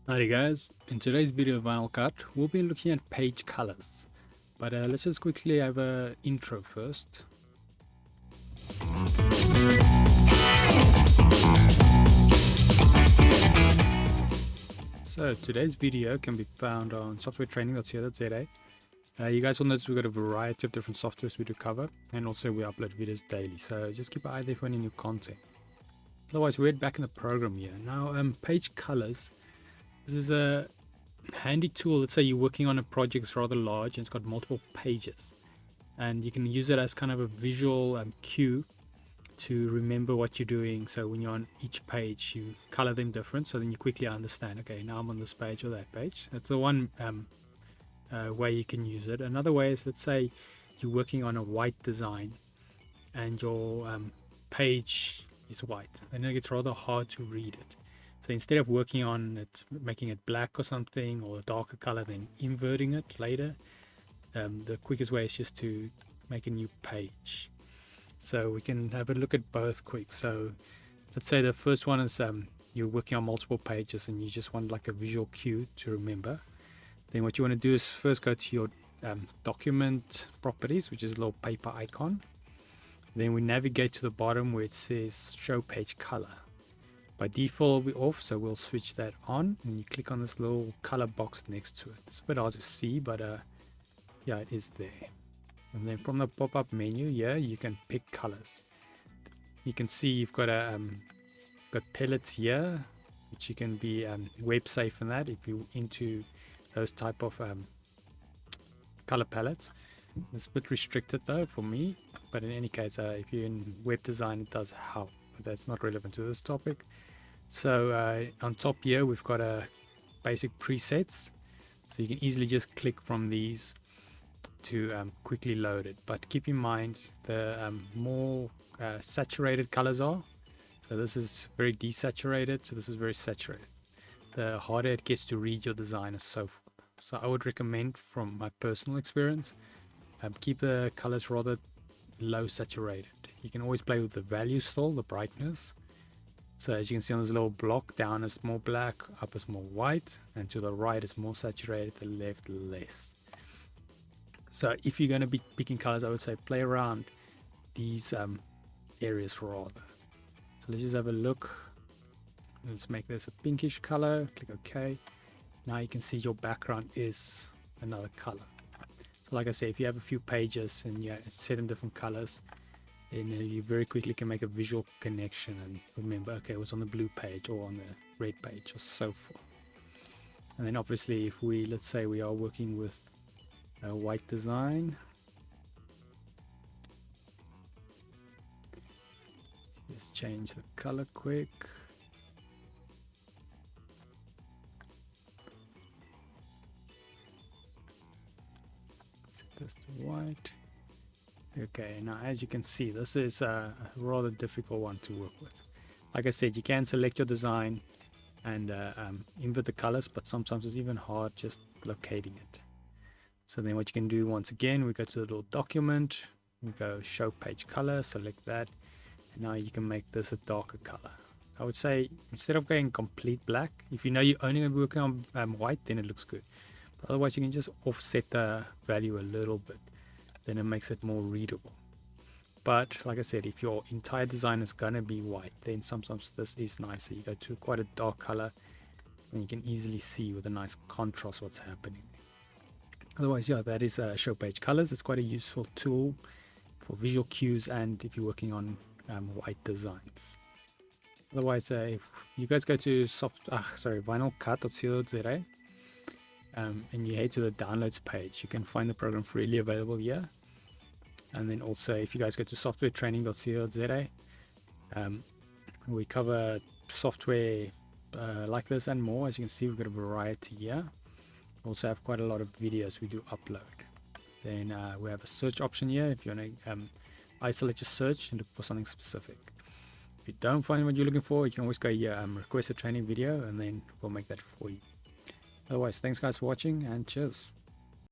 Alrighty guys, in today's video of VinylCut, we'll be looking at page colors. But let's just quickly have a intro first. So today's video can be found on softwaretraining.co.za. You guys will notice we've got a variety of different softwares we do cover, and also we upload videos daily, so just keep an eye there for any new content. Otherwise, we're back in the program here. Now, page colors. This is a handy tool. Let's say you're working on a project that's rather large and it's got multiple pages, and you can use it as kind of a visual cue to remember what you're doing. So when you're on each page, you color them different, so then you quickly understand, okay, now I'm on this page or that page. That's the one way you can use it. Another way is, let's say you're working on a white design and your page is white, then it gets rather hard to read it. So instead of working on it, making it black or something, or a darker color, then inverting it later, the quickest way is just to make a new page. So we can have a look at both quick. So let's say the first one is you're working on multiple pages and you just want like a visual cue to remember. Then what you want to do is first go to your document properties, which is a little paper icon. Then we navigate to the bottom where it says show page color. By default will be off, so we'll switch that on, and you click on this little color box next to it. It's a bit hard to see, but yeah, it is there. And then from the pop-up menu here, you can pick colors. You can see you've got got palettes here, which you can be web safe in that if you're into those type of color palettes. It's a bit restricted though for me, but in any case, if you're in web design, it does help, but that's not relevant to this topic. So on top here, we've got a basic presets, so you can easily just click from these to quickly load it. But keep in mind, the more saturated colors are, so this is very desaturated, so this is very saturated, the harder it gets to read your design and so forth. So I would recommend, from my personal experience, keep the colors rather low saturated. You can always play with the value still, the brightness. So as you can see on this little block, down is more black, up is more white, and to the right is more saturated, the left less. So if you're going to be picking colors, I would say play around these areas rather. So let's just have a look. Let's make this a pinkish color, click OK. Now you can see your background is another color. So like I say, if you have a few pages and you're set in different colors, then you very quickly can make a visual connection and remember, okay, it was on the blue page or on the red page or so forth. And then obviously, if we, let's say we are working with a white design, just change the color quick. Set this to white. Okay, now as you can see, this is a rather difficult one to work with. Like I said, you can select your design and invert the colors, but sometimes it's even hard just locating it. So then what you can do, once again, we go to the little document, we go show page color, select that, and now you can make this a darker color. I would say, instead of going complete black, if you know you're only going to be working on white, then it looks good. But otherwise, you can just offset the value a little bit, then it makes it more readable. But like I said, if your entire design is going to be white, then sometimes this is nicer. You go to quite a dark color and you can easily see with a nice contrast what's happening. Otherwise, yeah, that is show page colors. It's quite a useful tool for visual cues and if you're working on white designs. Otherwise, if you guys go to VinylCut.co.za and you head to the downloads page, you can find the program freely available here. And then also, if you guys go to softwaretraining.co.za, we cover software like this and more. As you can see, we've got a variety here. We also have quite a lot of videos we do upload. Then we have a search option here if you want to isolate your search and look for something specific. If you don't find what you're looking for, you can always go here, request a training video, and then we'll make that for you. Otherwise, thanks guys for watching, and cheers.